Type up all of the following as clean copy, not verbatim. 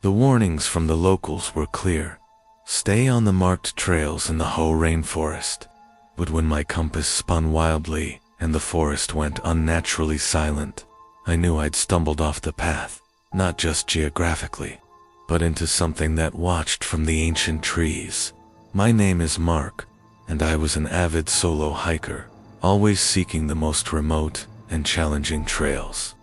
The warnings from the locals were clear. Stay on the marked trails in the Hoh rainforest. But when my compass spun wildly and the forest went unnaturally silent, I knew I'd stumbled off the path, not just geographically, but into something that watched from the ancient trees. My name is Marc, and I was an avid solo hiker, always seeking the most remote and challenging trails.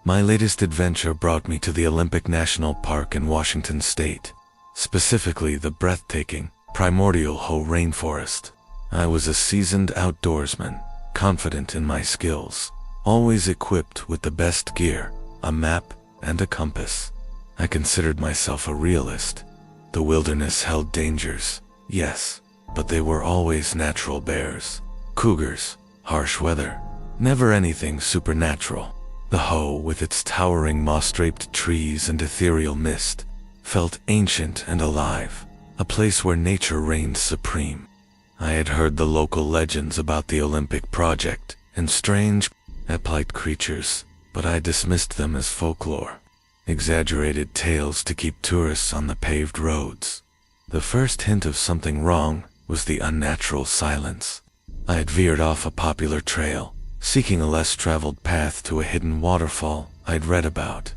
My latest adventure brought me to the Olympic National Park in Washington State, specifically the breathtaking, primordial Hoh rainforest. I was a seasoned outdoorsman, confident in my skills, always equipped with the best gear, a map, and a compass. I considered myself a realist. The wilderness held dangers, yes, but they were always natural bears, cougars, harsh weather, never anything supernatural. The Hoh, with its towering moss-draped trees and ethereal mist, felt ancient and alive, a place where nature reigned supreme. I had heard the local legends about the Olympic project and strange, ape-like creatures, but I dismissed them as folklore, exaggerated tales to keep tourists on the paved roads. The first hint of something wrong was the unnatural silence. I had veered off a popular trail, seeking a less traveled path to a hidden waterfall I'd read about.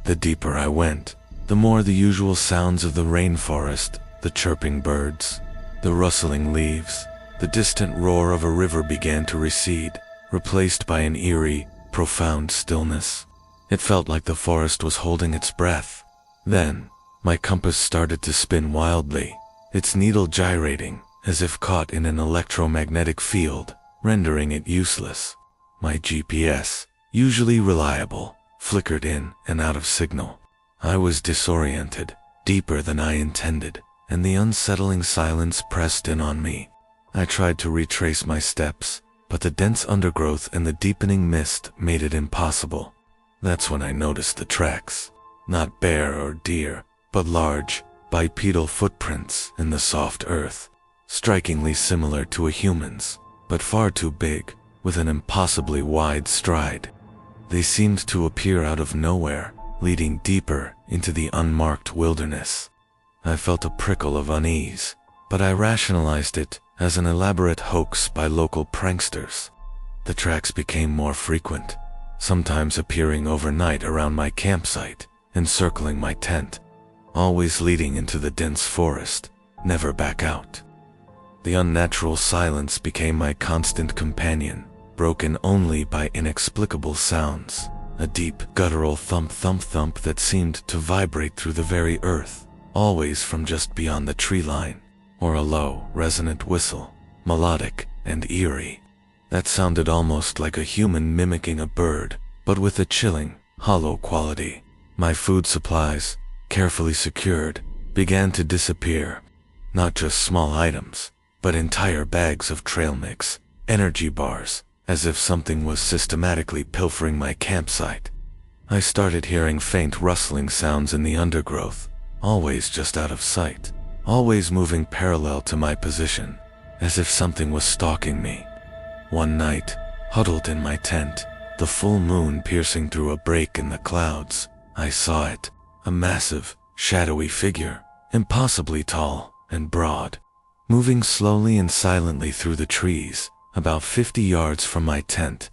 The deeper I went, the more the usual sounds of the rainforest, the chirping birds, the rustling leaves, the distant roar of a river began to recede, replaced by an eerie, profound stillness. It felt like the forest was holding its breath. Then, my compass started to spin wildly, its needle gyrating as if caught in an electromagnetic field, rendering it useless. My GPS, usually reliable, flickered in and out of signal. I was disoriented, deeper than I intended, and the unsettling silence pressed in on me. I tried to retrace my steps, but the dense undergrowth and the deepening mist made it impossible. That's when I noticed the tracks. Not bear or deer, but large, bipedal footprints in the soft earth, strikingly similar to a human's, but far too big, with an impossibly wide stride. They seemed to appear out of nowhere, leading deeper into the unmarked wilderness. I felt a prickle of unease, but I rationalized it as an elaborate hoax by local pranksters. The tracks became more frequent, sometimes appearing overnight around my campsite, encircling my tent, always leading into the dense forest, never back out. The unnatural silence became my constant companion, broken only by inexplicable sounds, a deep, guttural thump-thump-thump that seemed to vibrate through the very earth, always from just beyond the tree line, or a low, resonant whistle, melodic and eerie, that sounded almost like a human mimicking a bird, but with a chilling, hollow quality. My food supplies, carefully secured, began to disappear. Not just small items, but entire bags of trail mix, energy bars, as if something was systematically pilfering my campsite. I started hearing faint rustling sounds in the undergrowth, always just out of sight, always moving parallel to my position, as if something was stalking me. One night, huddled in my tent, the full moon piercing through a break in the clouds, I saw it, a massive, shadowy figure, impossibly tall and broad, moving slowly and silently through the trees, about 50 yards from my tent.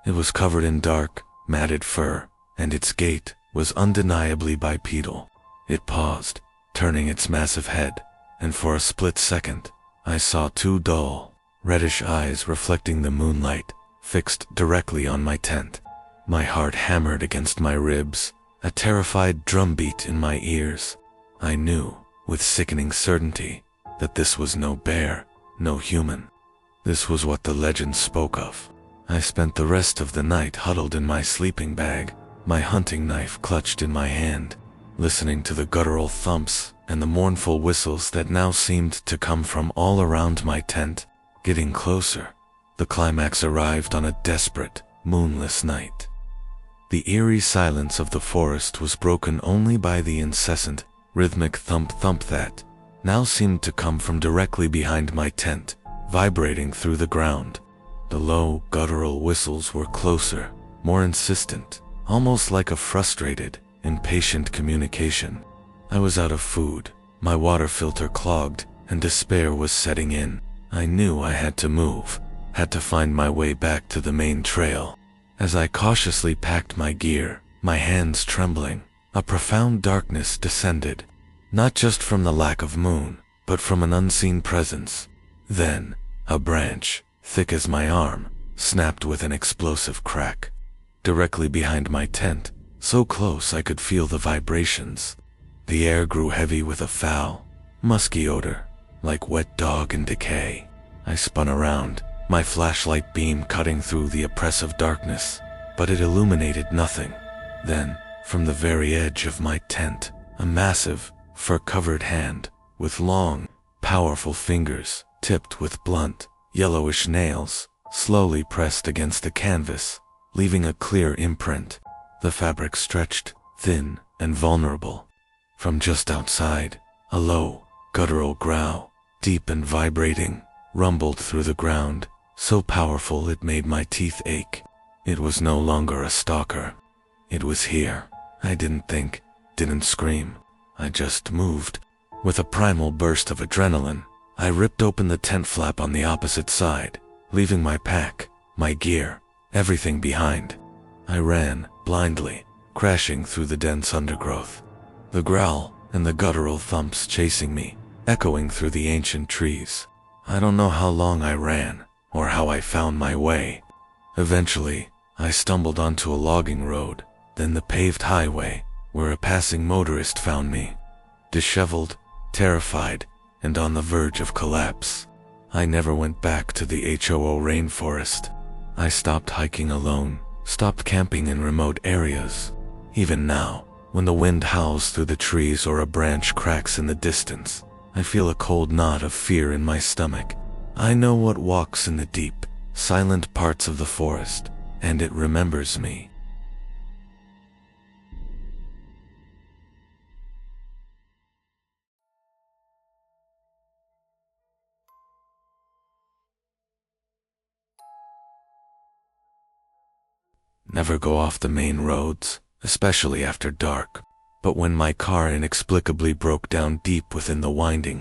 It was covered in dark, matted fur, and its gait was undeniably bipedal. It paused, turning its massive head, and for a split second, I saw two dull, reddish eyes reflecting the moonlight, fixed directly on my tent. My heart hammered against my ribs, a terrified drumbeat in my ears. I knew, with sickening certainty, that this was no bear, no human. This was what the legend spoke of. I spent the rest of the night huddled in my sleeping bag, my hunting knife clutched in my hand, listening to the guttural thumps and the mournful whistles that now seemed to come from all around my tent. Getting closer, the climax arrived on a desperate, moonless night. The eerie silence of the forest was broken only by the incessant, rhythmic thump-thump that now seemed to come from directly behind my tent, vibrating through the ground. The low, guttural whistles were closer, more insistent, almost like a frustrated, impatient communication. I was out of food, my water filter clogged, and despair was setting in. I knew I had to move, had to find my way back to the main trail. As I cautiously packed my gear, my hands trembling, a profound darkness descended, not just from the lack of moon, but from an unseen presence. Then, a branch, thick as my arm, snapped with an explosive crack. Directly behind my tent, so close I could feel the vibrations. The air grew heavy with a foul, musky odor, like wet dog in decay. I spun around, my flashlight beam cutting through the oppressive darkness, but it illuminated nothing. Then, from the very edge of my tent, a massive, fur-covered hand, with long, powerful fingers, tipped with blunt, yellowish nails, slowly pressed against the canvas, leaving a clear imprint. The fabric stretched, thin and vulnerable. From just outside, a low, guttural growl, deep and vibrating, rumbled through the ground, so powerful it made my teeth ache. It was no longer a stalker. It was here. I didn't think, didn't scream. I just moved. With a primal burst of adrenaline, I ripped open the tent flap on the opposite side, leaving my pack, my gear, everything behind. I ran, blindly, crashing through the dense undergrowth. The growl and the guttural thumps chasing me, echoing through the ancient trees. I don't know how long I ran, or how I found my way. Eventually, I stumbled onto a logging road, then the paved highway, where a passing motorist found me. Disheveled, terrified, and on the verge of collapse. I never went back to the HOO rainforest. I stopped hiking alone, stopped camping in remote areas. Even now, when the wind howls through the trees or a branch cracks in the distance, I feel a cold knot of fear in my stomach. I know what walks in the deep, silent parts of the forest, and it remembers me. Never go off the main roads, especially after dark. But when my car inexplicably broke down deep within the winding,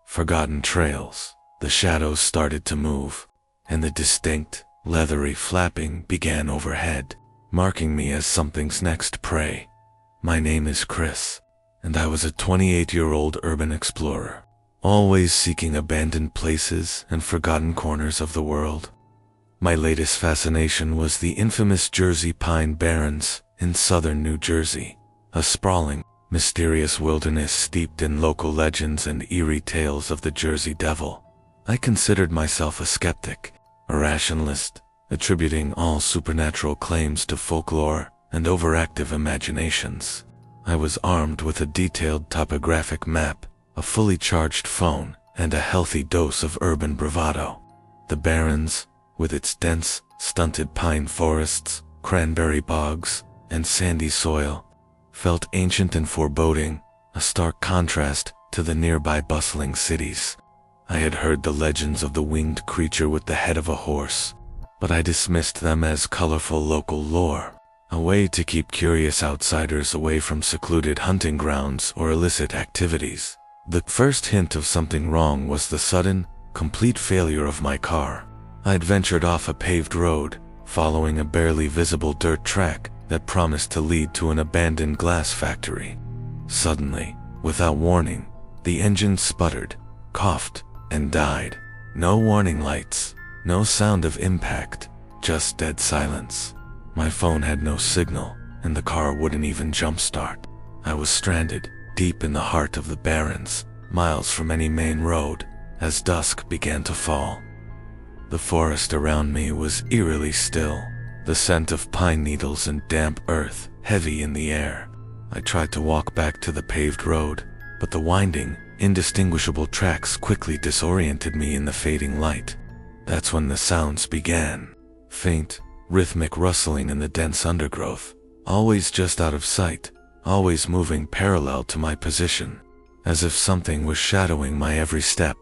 forgotten trails, the shadows started to move, and the distinct, leathery flapping began overhead, marking me as something's next prey. My name is Chris, and I was a 28-year-old urban explorer, always seeking abandoned places and forgotten corners of the world. My latest fascination was the infamous Jersey Pine Barrens in southern New Jersey, a sprawling, mysterious wilderness steeped in local legends and eerie tales of the Jersey Devil. I considered myself a skeptic, a rationalist, attributing all supernatural claims to folklore and overactive imaginations. I was armed with a detailed topographic map, a fully charged phone, and a healthy dose of urban bravado. The Barrens, with its dense, stunted pine forests, cranberry bogs, and sandy soil, felt ancient and foreboding, a stark contrast to the nearby bustling cities. I had heard the legends of the winged creature with the head of a horse, but I dismissed them as colorful local lore, a way to keep curious outsiders away from secluded hunting grounds or illicit activities. The first hint of something wrong was the sudden, complete failure of my car. I'd ventured off a paved road, following a barely visible dirt track that promised to lead to an abandoned glass factory. Suddenly, without warning, the engine sputtered, coughed, and died. No warning lights, no sound of impact, just dead silence. My phone had no signal, and the car wouldn't even jumpstart. I was stranded, deep in the heart of the Barrens, miles from any main road, as dusk began to fall. The forest around me was eerily still, the scent of pine needles and damp earth heavy in the air. I tried to walk back to the paved road, but the winding, indistinguishable tracks quickly disoriented me in the fading light. That's when the sounds began. Faint, rhythmic rustling in the dense undergrowth, always just out of sight, always moving parallel to my position, as if something was shadowing my every step.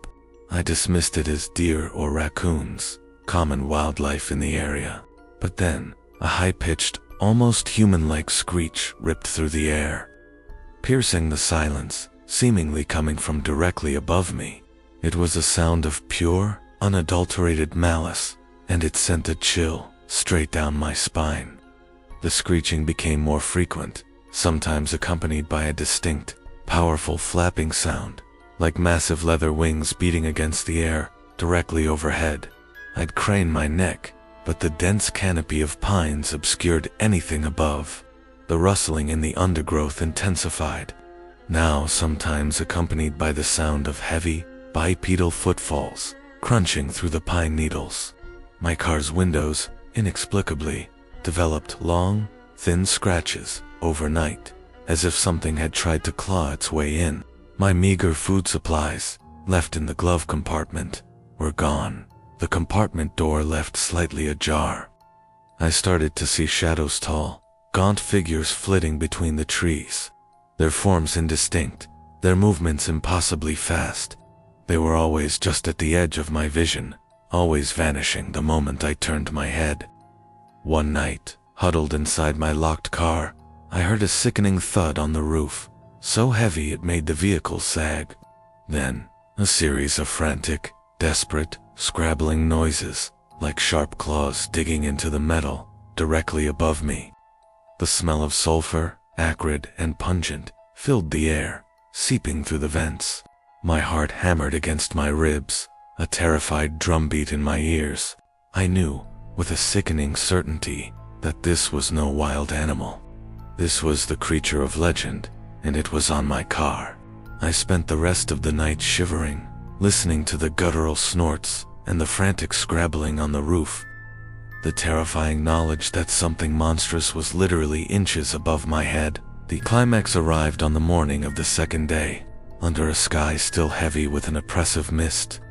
I dismissed it as deer or raccoons, common wildlife in the area. But then, a high-pitched, almost human-like screech ripped through the air. piercing the silence, seemingly coming from directly above me. It was a sound of pure, unadulterated malice, and it sent a chill straight down my spine. The screeching became more frequent, sometimes accompanied by a distinct, powerful flapping sound, like massive leather wings beating against the air directly overhead. I'd crane my neck, but the dense canopy of pines obscured anything above. The rustling in the undergrowth intensified, now sometimes accompanied by the sound of heavy, bipedal footfalls crunching through the pine needles. My car's windows, inexplicably, developed long, thin scratches overnight, as if something had tried to claw its way in. My meager food supplies, left in the glove compartment, were gone, the compartment door left slightly ajar. I started to see shadows, tall, gaunt figures flitting between the trees, their forms indistinct, their movements impossibly fast. They were always just at the edge of my vision, always vanishing the moment I turned my head. One night, huddled inside my locked car, I heard a sickening thud on the roof, so heavy it made the vehicle sag. Then, a series of frantic, desperate, scrabbling noises, like sharp claws digging into the metal, directly above me. The smell of sulfur, acrid and pungent, filled the air, seeping through the vents. My heart hammered against my ribs, a terrified drumbeat in my ears. I knew, with a sickening certainty, that this was no wild animal. This was the creature of legend, and it was on my car. I spent the rest of the night shivering, listening to the guttural snorts and the frantic scrabbling on the roof. The terrifying knowledge that something monstrous was literally inches above my head. The climax arrived on the morning of the second day, under a sky still heavy with an oppressive mist.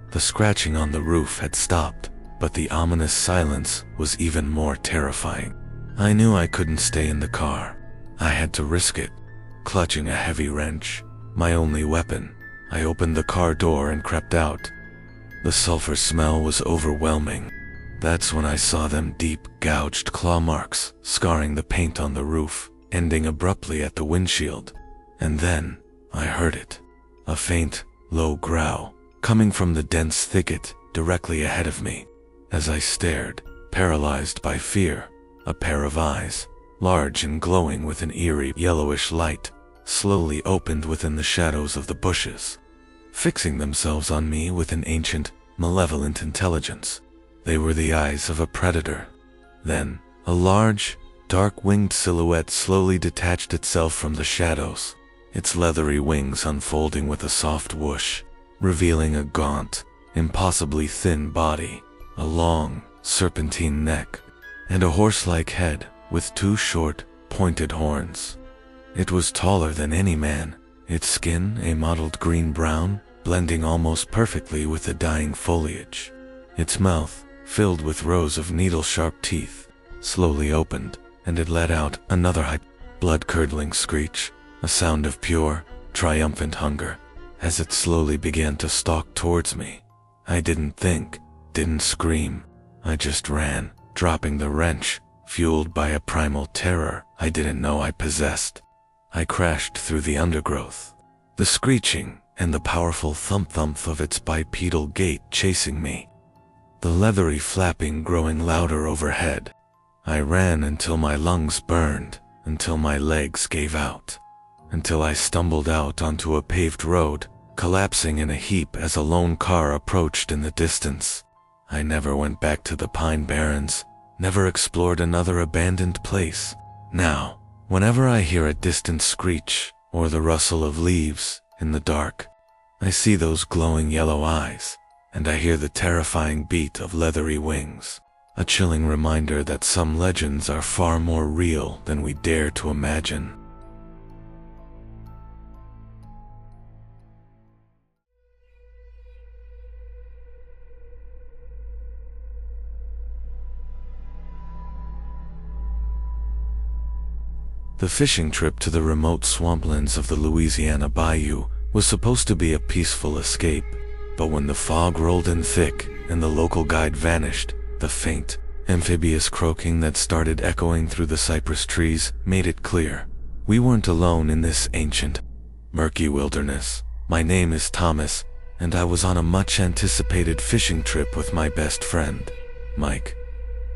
The scratching on the roof had stopped, but the ominous silence was even more terrifying. I knew I couldn't stay in the car. I had to risk it. Clutching a heavy wrench, my only weapon, I opened the car door and crept out. The sulfur smell was overwhelming. That's when I saw them deep, gouged claw marks scarring the paint on the roof, ending abruptly at the windshield. And then, I heard it. A faint, low growl, coming from the dense thicket directly ahead of me. As I stared, paralyzed by fear, a pair of eyes, large and glowing with an eerie yellowish light, slowly opened within the shadows of the bushes, fixing themselves on me with an ancient, malevolent intelligence. They were the eyes of a predator. Then, a large, dark-winged silhouette slowly detached itself from the shadows, its leathery wings unfolding with a soft whoosh, revealing a gaunt, impossibly thin body, a long, serpentine neck, and a horse-like head with two short, pointed horns. It was taller than any man, its skin a mottled green-brown, blending almost perfectly with the dying foliage. Its mouth, filled with rows of needle-sharp teeth, slowly opened, and it let out another high, blood-curdling screech, a sound of pure, triumphant hunger, as it slowly began to stalk towards me. I didn't think, didn't scream. I just ran, dropping the wrench, fueled by a primal terror I didn't know I possessed. I crashed through the undergrowth, the screeching and the powerful thump-thump of its bipedal gait chasing me, the leathery flapping growing louder overhead. I ran until my lungs burned, until my legs gave out, until I stumbled out onto a paved road, collapsing in a heap as a lone car approached in the distance. I never went back to the Pine Barrens, never explored another abandoned place. Now, whenever I hear a distant screech or the rustle of leaves in the dark, I see those glowing yellow eyes, and I hear the terrifying beat of leathery wings, a chilling reminder that some legends are far more real than we dare to imagine. The fishing trip to the remote swamplands of the Louisiana Bayou was supposed to be a peaceful escape, but when the fog rolled in thick and the local guide vanished, the faint, amphibious croaking that started echoing through the cypress trees made it clear We weren't alone in this ancient, murky wilderness. My name is Thomas, and I was on a much-anticipated fishing trip with my best friend, Mike.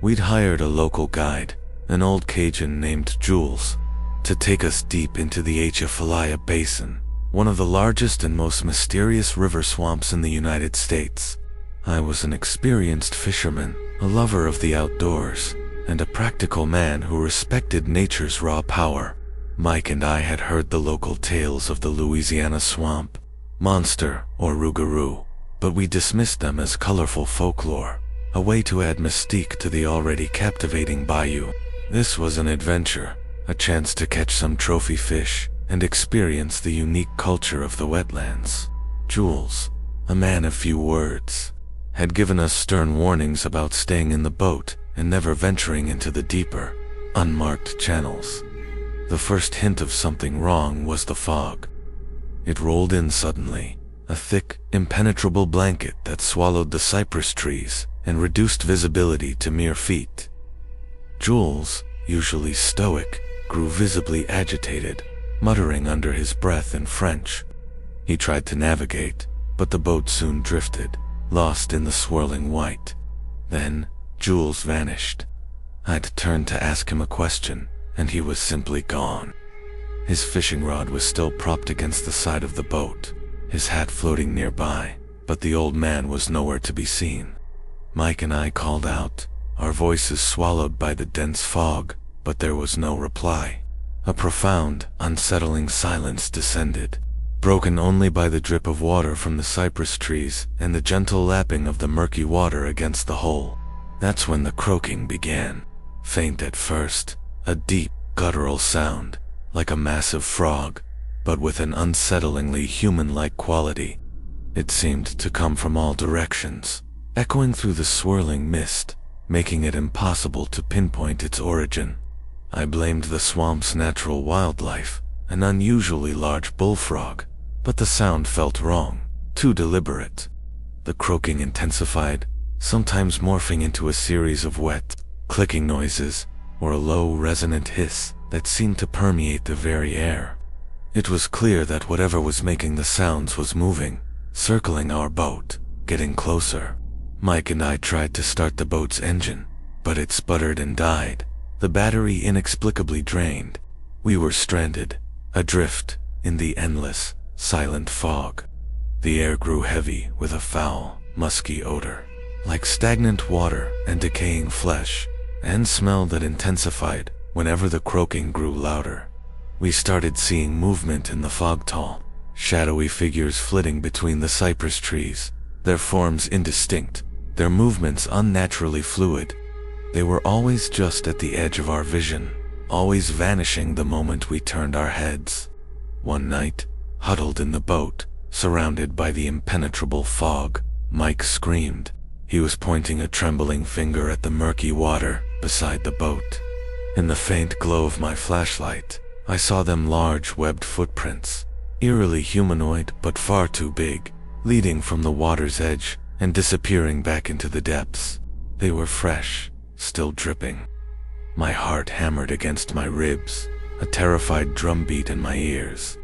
We'd hired a local guide, an old Cajun named Jules, to take us deep into the Atchafalaya Basin, one of the largest and most mysterious river swamps in the United States. I was an experienced fisherman, a lover of the outdoors, and a practical man who respected nature's raw power. Mike and I had heard the local tales of the Louisiana swamp, monster, or rougarou, but we dismissed them as colorful folklore, a way to add mystique to the already captivating bayou. This was an adventure, a chance to catch some trophy fish and experience the unique culture of the wetlands. Jules, a man of few words, had given us stern warnings about staying in the boat and never venturing into the deeper, unmarked channels. The first hint of something wrong was the fog. It rolled in suddenly, a thick, impenetrable blanket that swallowed the cypress trees and reduced visibility to mere feet. Jules, usually stoic, grew visibly agitated, muttering under his breath in French. He tried to navigate, but the boat soon drifted, lost in the swirling white. Then, Jules vanished. I'd turned to ask him a question, and he was simply gone. His fishing rod was still propped against the side of the boat, his hat floating nearby, but the old man was nowhere to be seen. Mike and I called out, our voices swallowed by the dense fog, but there was no reply. A profound, unsettling silence descended, broken only by the drip of water from the cypress trees and the gentle lapping of the murky water against the hull. That's when the croaking began. Faint at first, a deep, guttural sound, like a massive frog, but with an unsettlingly human-like quality. It seemed to come from all directions, echoing through the swirling mist, making it impossible to pinpoint its origin. I blamed the swamp's natural wildlife, an unusually large bullfrog, but the sound felt wrong, too deliberate. The croaking intensified, sometimes morphing into a series of wet, clicking noises, or a low, resonant hiss that seemed to permeate the very air. It was clear that whatever was making the sounds was moving, circling our boat, getting closer. Mike and I tried to start the boat's engine, but it sputtered and died, the battery inexplicably drained. We were stranded, adrift, in the endless, silent fog. The air grew heavy with a foul, musky odor, like stagnant water and decaying flesh, and smell that intensified whenever the croaking grew louder. We started seeing movement in the fog tall, shadowy figures flitting between the cypress trees, their forms indistinct, their movements unnaturally fluid. They were always just at the edge of our vision, always vanishing the moment we turned our heads. One night, huddled in the boat, surrounded by the impenetrable fog, Mike screamed. He was pointing a trembling finger at the murky water beside the boat. In the faint glow of my flashlight, I saw them large webbed footprints, eerily humanoid but far too big, leading from the water's edge and disappearing back into the depths. They were fresh, still dripping. My heart hammered against my ribs, a terrified drumbeat in my ears.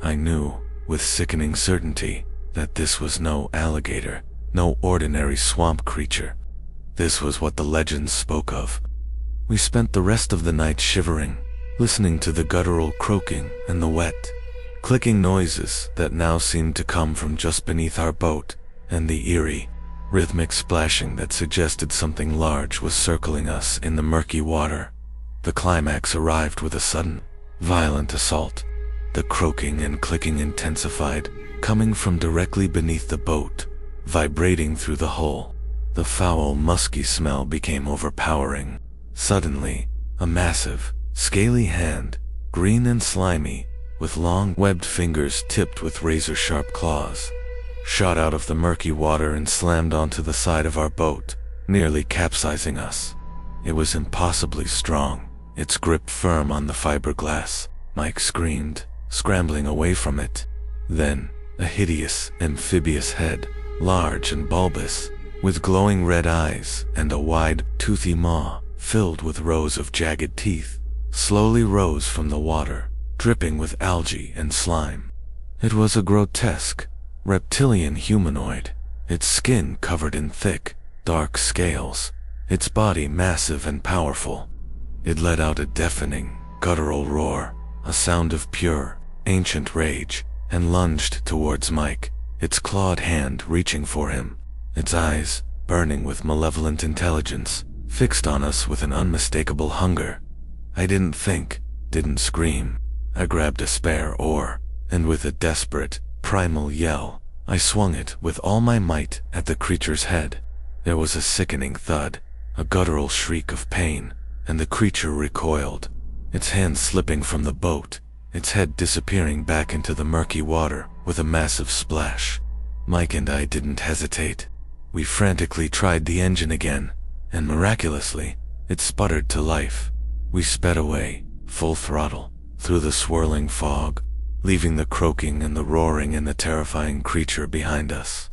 I knew, with sickening certainty, that this was no alligator, no ordinary swamp creature. This was what the legends spoke of. We spent the rest of the night shivering, listening to the guttural croaking and the wet, clicking noises that now seemed to come from just beneath our boat, and the eerie, rhythmic splashing that suggested something large was circling us in the murky water. The climax arrived with a sudden, violent assault. The croaking and clicking intensified, coming from directly beneath the boat, vibrating through the hull. The foul, musky smell became overpowering. Suddenly, a massive, scaly hand, green and slimy, with long, webbed fingers tipped with razor-sharp claws, shot out of the murky water and slammed onto the side of our boat, nearly capsizing us. It was impossibly strong, its grip firm on the fiberglass. Mike screamed, scrambling away from it. Then, a hideous, amphibious head, large and bulbous, with glowing red eyes and a wide, toothy maw filled with rows of jagged teeth, slowly rose from the water, dripping with algae and slime. It was a grotesque, reptilian humanoid, its skin covered in thick, dark scales, its body massive and powerful. It let out a deafening, guttural roar, a sound of pure, ancient rage, and lunged towards Mike, its clawed hand reaching for him, its eyes, burning with malevolent intelligence, fixed on us with an unmistakable hunger. I didn't think, didn't scream. I grabbed a spare oar, and with a desperate, primal yell, I swung it with all my might at the creature's head. There was a sickening thud, a guttural shriek of pain, and the creature recoiled, its hand slipping from the boat, its head disappearing back into the murky water with a massive splash. Mike and I didn't hesitate. We frantically tried the engine again, and miraculously, it sputtered to life. We sped away, full throttle, through the swirling fog, leaving the croaking and the roaring and the terrifying creature behind us.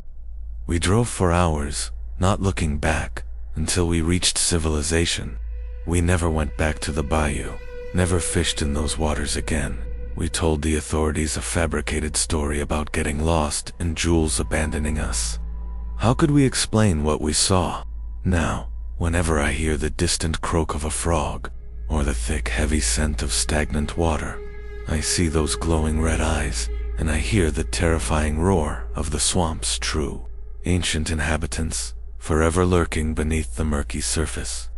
We drove for hours, not looking back, until we reached civilization. We never went back to the bayou, never fished in those waters again. We told the authorities a fabricated story about getting lost and Jules abandoning us. How could we explain what we saw? Now, whenever I hear the distant croak of a frog, or the thick, heavy scent of stagnant water, I see those glowing red eyes, and I hear the terrifying roar of the swamp's true, ancient inhabitants, forever lurking beneath the murky surface.